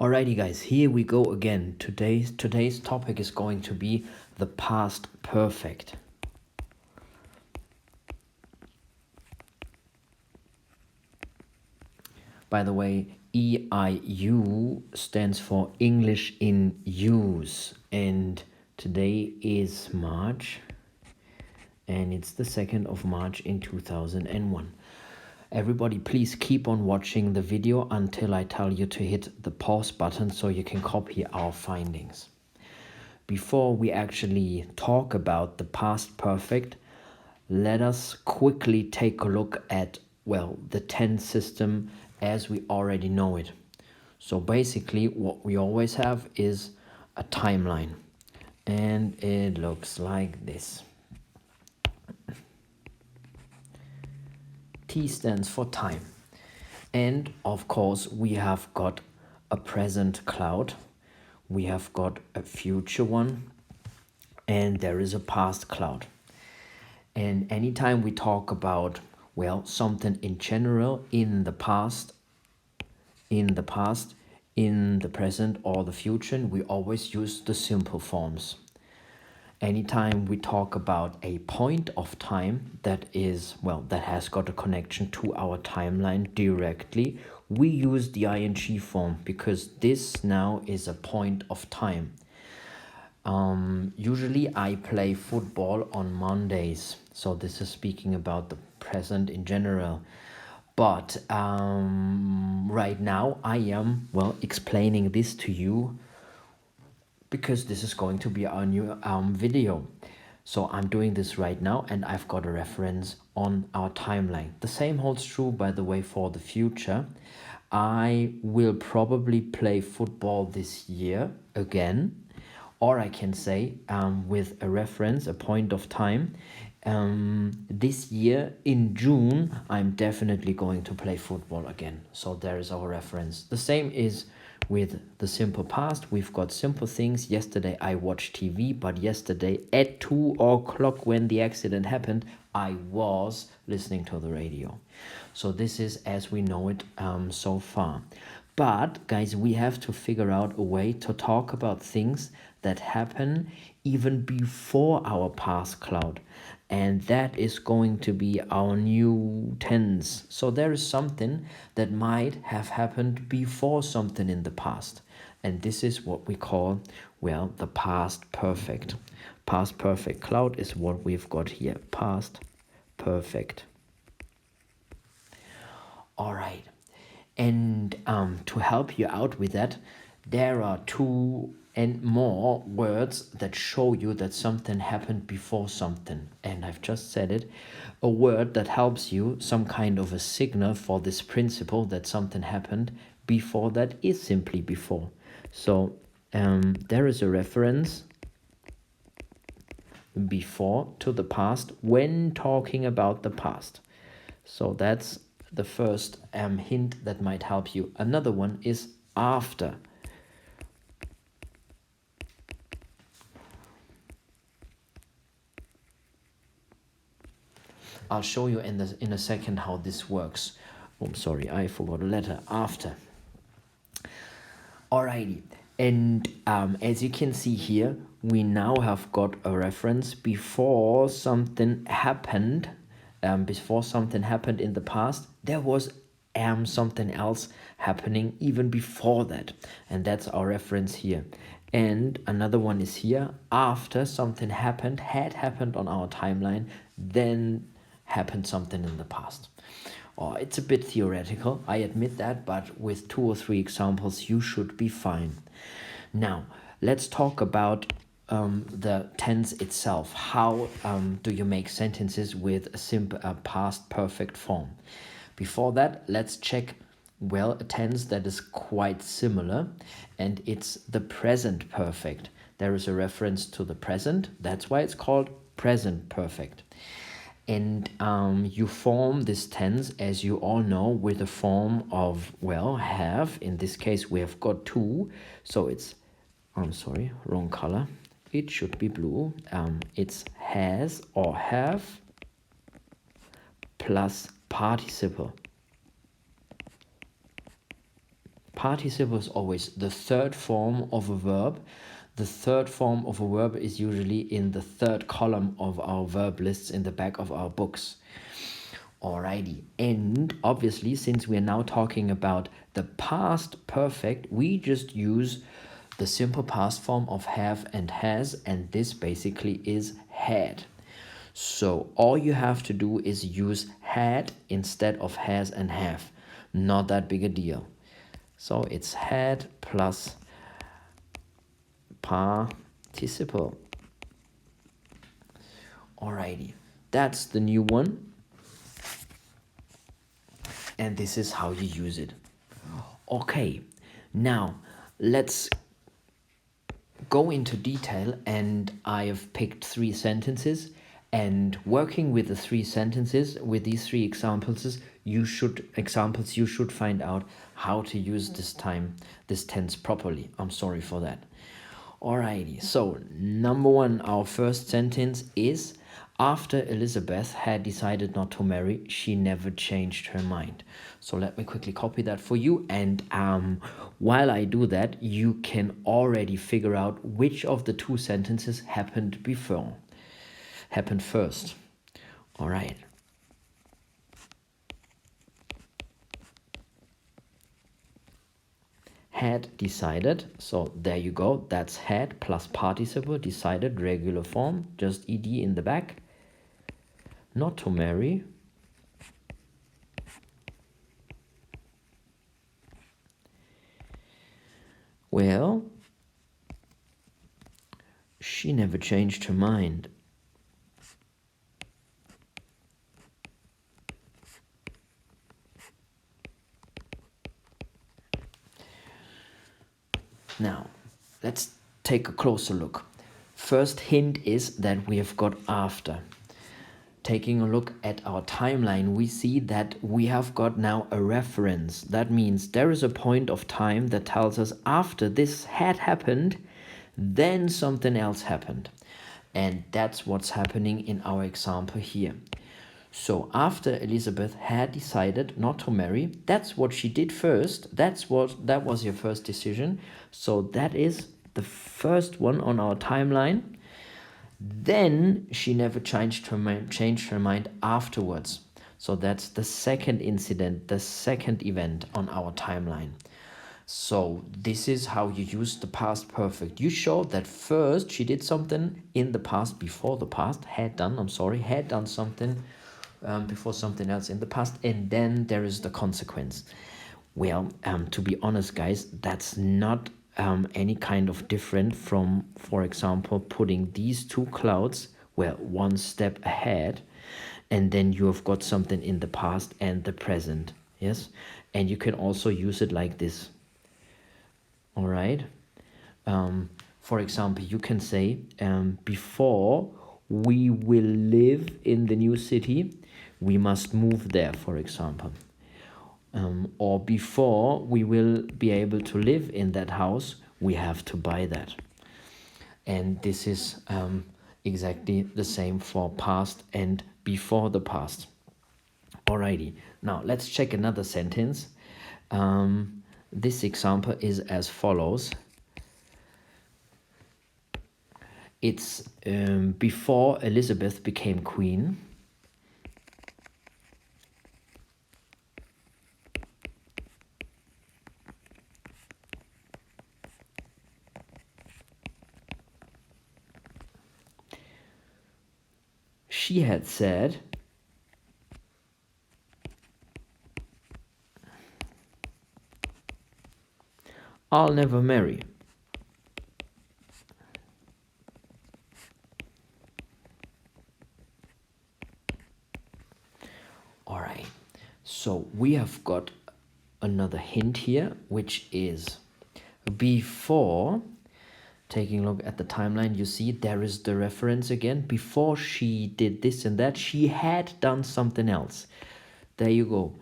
Alrighty guys, here we go again. Today's topic is going to be the past perfect. By the way, EIU stands for English in Use, and today is March, and it's the 2nd of March in 2001. Everybody, please keep on watching the video until I tell you to hit the pause button so you can copy our findings. Before we actually talk about the past perfect, let us quickly take a look at, well, the tense system as we already know it. So basically what we always have is a timeline, and it looks like this. T stands for time. And of course, we have got a present cloud, we have got a future one, and there is a past cloud. And anytime we talk about, well, something in general, in the past, in the present, or the future, we always use the simple forms. Anytime we talk about a point of time that is, well, that has got a connection to our timeline directly, we use the ing form because this now is a point of time. Usually I play football on Mondays, so this is speaking about the present in general. But right now I am, well, explaining this to you because this is going to be our new video. So I'm doing this right now and I've got a reference on our timeline. The same holds true, by the way, for the future. I will probably play football this year again, or I can say with a reference, a point of time, this year in June, I'm definitely going to play football again. So there is our reference. The same is with the simple past. We've got simple things. Yesterday I watched TV, but yesterday at 2 o'clock when the accident happened, I was listening to the radio. So this is as we know it so far. But guys, we have to figure out a way to talk about things that happen even before our past cloud. And that is going to be our new tense. So there is something that might have happened before something in the past. And this is what we call, well, the past perfect. Past perfect cloud is what we've got here. Past perfect. All right. And to help you out with that, there are two and more words that show you that something happened before something. And I've just said it. A word that helps you, some kind of a signal for this principle that something happened before, that is simply before. So there is a reference before to the past when talking about the past. So that's the first hint that might help you. Another one is after. I'll show you in a second how this works. Oh, I'm sorry, I forgot a letter. After. Alrighty, and as you can see here, we now have got a reference before something happened. Before something happened in the past, there was something else happening even before that, and that's our reference here. And another one is here, after something happened, had happened on our timeline, then happened something in the past. Oh, it's a bit theoretical, I admit that, but with 2 or 3 examples you should be fine. Now let's talk about the tense itself. How do you make sentences with a simple past perfect form? Before that, let's check, well, a tense that is quite similar, and it's the present perfect. There is a reference to the present, that's why it's called present perfect. And you form this tense, as you all know, with a form of, well, have. In this case we have got two, so it's, I'm sorry, wrong color, it should be blue. It's has or have plus participle. Participle is always the third form of a verb. The third form of a verb is usually in the third column of our verb lists in the back of our books. Alrighty, and obviously, since we are now talking about the past perfect, we just use the simple past form of have and has, and this basically is had. So all you have to do is use had instead of has and have. Not that big a deal. So it's had plus participle. Alrighty, that's the new one. And this is how you use it. Okay, now let's go into detail, and I have picked 3 sentences, and working with the 3 sentences, with these 3 examples, you should find out how to use this tense properly. I'm sorry for that. Alrighty, so number 1, our first sentence is, after Elizabeth had decided not to marry, she never changed her mind. So let me quickly copy that for you, and while I do that, you can already figure out which of the 2 sentences happened first. All right. Had decided, so there you go, that's had plus participle, decided, regular form, just ed in the back. Not to marry. Well, she never changed her mind. Now, let's take a closer look. First hint is that we have got after. Taking a look at our timeline, we see that we have got now a reference. That means there is a point of time that tells us after this had happened, then something else happened. And that's what's happening in our example here. So after Elizabeth had decided not to marry, that's what she did first. That was your first decision. So that is the first one on our timeline. Then she never changed her mind afterwards. So that's the second incident, the second event on our timeline. So this is how you use the past perfect. You show that first she did something in the past before the past, had done something before something else in the past, and then there is the consequence. Well, to be honest, guys, that's not any kind of different from, for example, putting these 2 clouds, well, one step ahead, and then you have got something in the past and the present. Yes, and you can also use it like this. All right. For example, you can say, before we will live in the new city, we must move there, for example. Or before we will be able to live in that house, we have to buy that. And this is exactly the same for past and before the past. Alrighty, now let's check another sentence. This example is as follows. It's before Elizabeth became queen. She had said, I'll never marry. All right, so we have got another hint here, which is before. Taking a look at the timeline, you see there is the reference again. Before she did this and that, she had done something else. There you go.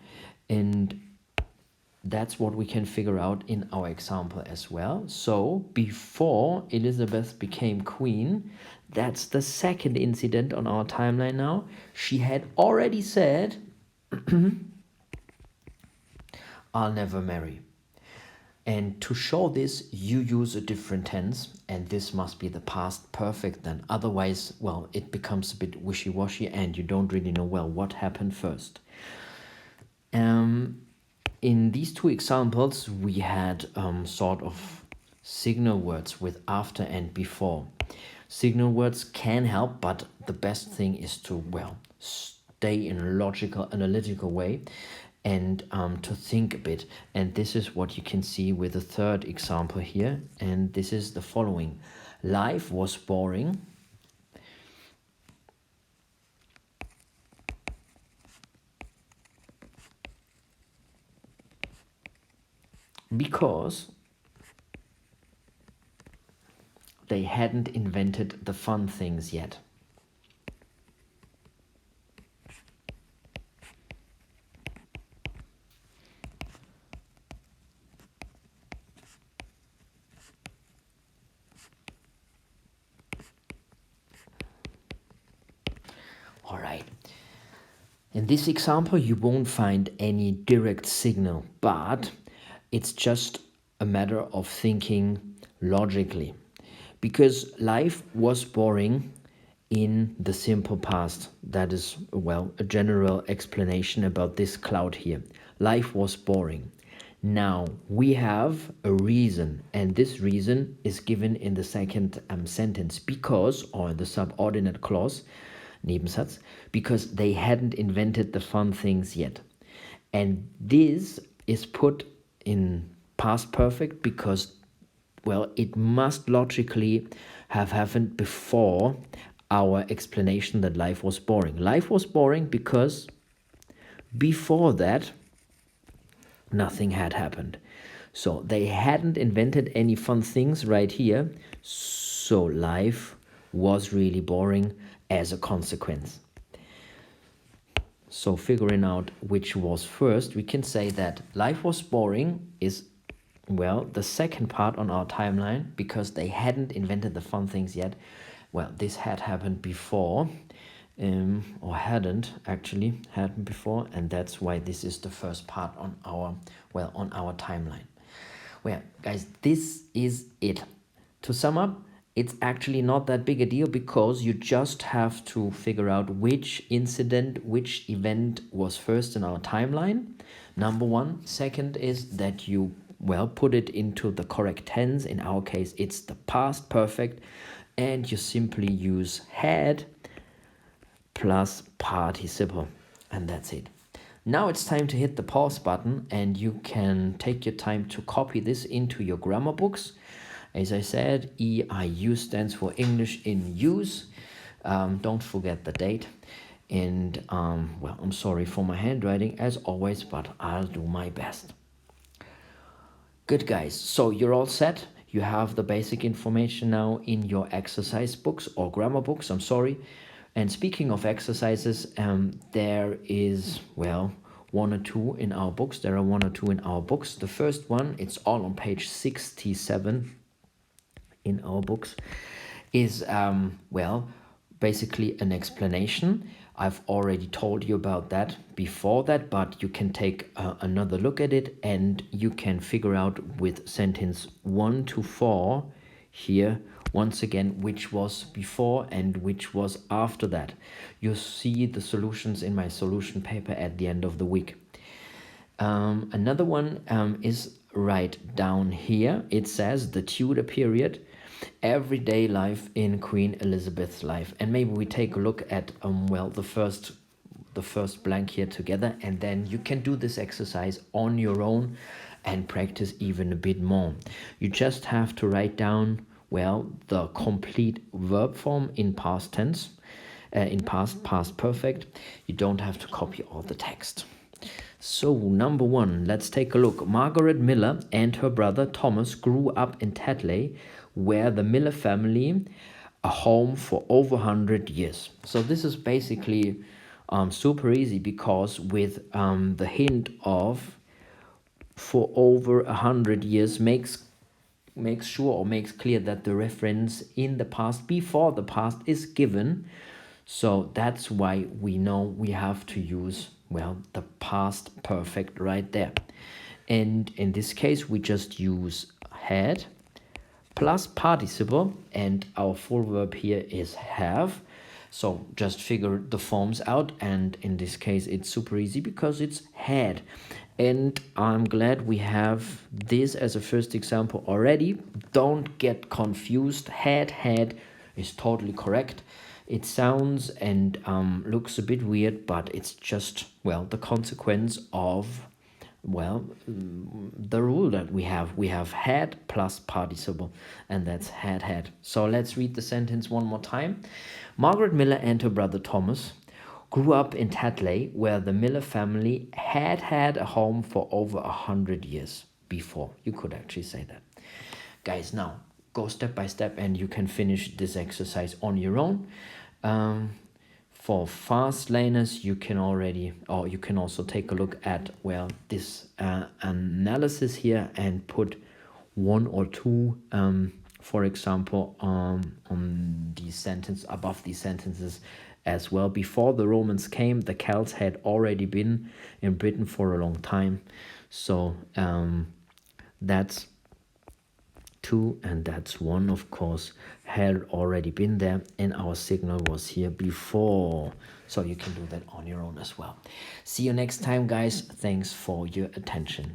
And that's what we can figure out in our example as well. So before Elizabeth became queen, that's the second incident on our timeline now. She had already said, I'll never marry. And to show this, you use a different tense, and this must be the past perfect then. Otherwise, well, it becomes a bit wishy-washy and you don't really know, well, what happened first. In these two examples, we had sort of signal words with after and before. Signal words can help, but the best thing is to, well, stay in a logical, analytical way and to think a bit. And this is what you can see with the third example here. And this is the following. Life was boring because they hadn't invented the fun things yet. All right. In this example, you won't find any direct signal, but it's just a matter of thinking logically. Because life was boring in the simple past. That is, well, a general explanation about this cloud here. Life was boring. Now we have a reason, and this reason is given in the second sentence because, or the subordinate clause, Nebensatz, because they hadn't invented the fun things yet. And this is put in past perfect because, well, it must logically have happened before our explanation that life was boring. Life was boring because before that, nothing had happened. So they hadn't invented any fun things right here. So life was really boring as a consequence. So figuring out which was first, we can say that life was boring is, well, the second part on our timeline because they hadn't invented the fun things yet. Well, this had happened before, or hadn't actually happened before, and that's why this is the first part on our, well, on our timeline. Well, guys, this is it. To sum up, it's actually not that big a deal because you just have to figure out which incident, which event was first in our timeline. Number one. Second is that you, well, put it into the correct tense. In our case, it's the past perfect. And you simply use had plus participle. And that's it. Now it's time to hit the pause button and you can take your time to copy this into your grammar books. As I said, EIU stands for English in Use. Don't forget the date. And, well, I'm sorry for my handwriting as always, but I'll do my best. Good, guys. So you're all set. You have the basic information now in your exercise books or grammar books, I'm sorry. And speaking of exercises, there is, well, one or two in our books. There are one or two in our books. The first one, it's all on page 67 in our books, is, well, basically an explanation. I've already told you about that before that, but you can take another look at it and you can figure out with sentence 1 to 4 here, once again, which was before and which was after that. You'll see the solutions in my solution paper at the end of the week. Another one is right down here. It says the Tudor period, everyday life in Queen Elizabeth's life. And maybe we take a look at, well, the first blank here together, and then you can do this exercise on your own and practice even a bit more. You just have to write down, well, the complete verb form in past tense, in past perfect. You don't have to copy all the text. So number one, let's take a look. Margaret Miller and her brother Thomas grew up in Tetley, where the Miller family a home for over 100 years. So this is basically super easy because with the hint of for over 100 years makes sure or makes clear that the reference in the past before the past is given. So that's why we know we have to use, well, the past perfect right there. And in this case, we just use had plus participle, and our full verb here is have. So just figure the forms out, and in this case it's super easy because it's had. And I'm glad we have this as a first example already. Don't get confused. Had is totally correct. It sounds and looks a bit weird, but it's just, well, the consequence of, well, the rule that we have had plus participle, and that's had. So let's read the sentence one more time. Margaret Miller and her brother Thomas grew up in Tatley, where the Miller family had a home for over 100 years before. You could actually say that. Guys, now go step by step and you can finish this exercise on your own. For fast learners, you can also take a look at, well, this analysis here and put one or two, for example, on the sentence above these sentences as well. Before the Romans came, the Celts had already been in Britain for a long time. So that's two, and that's one, of course, had already been there, and our signal was here before. So you can do that on your own as well. See you next time, guys. Thanks for your attention.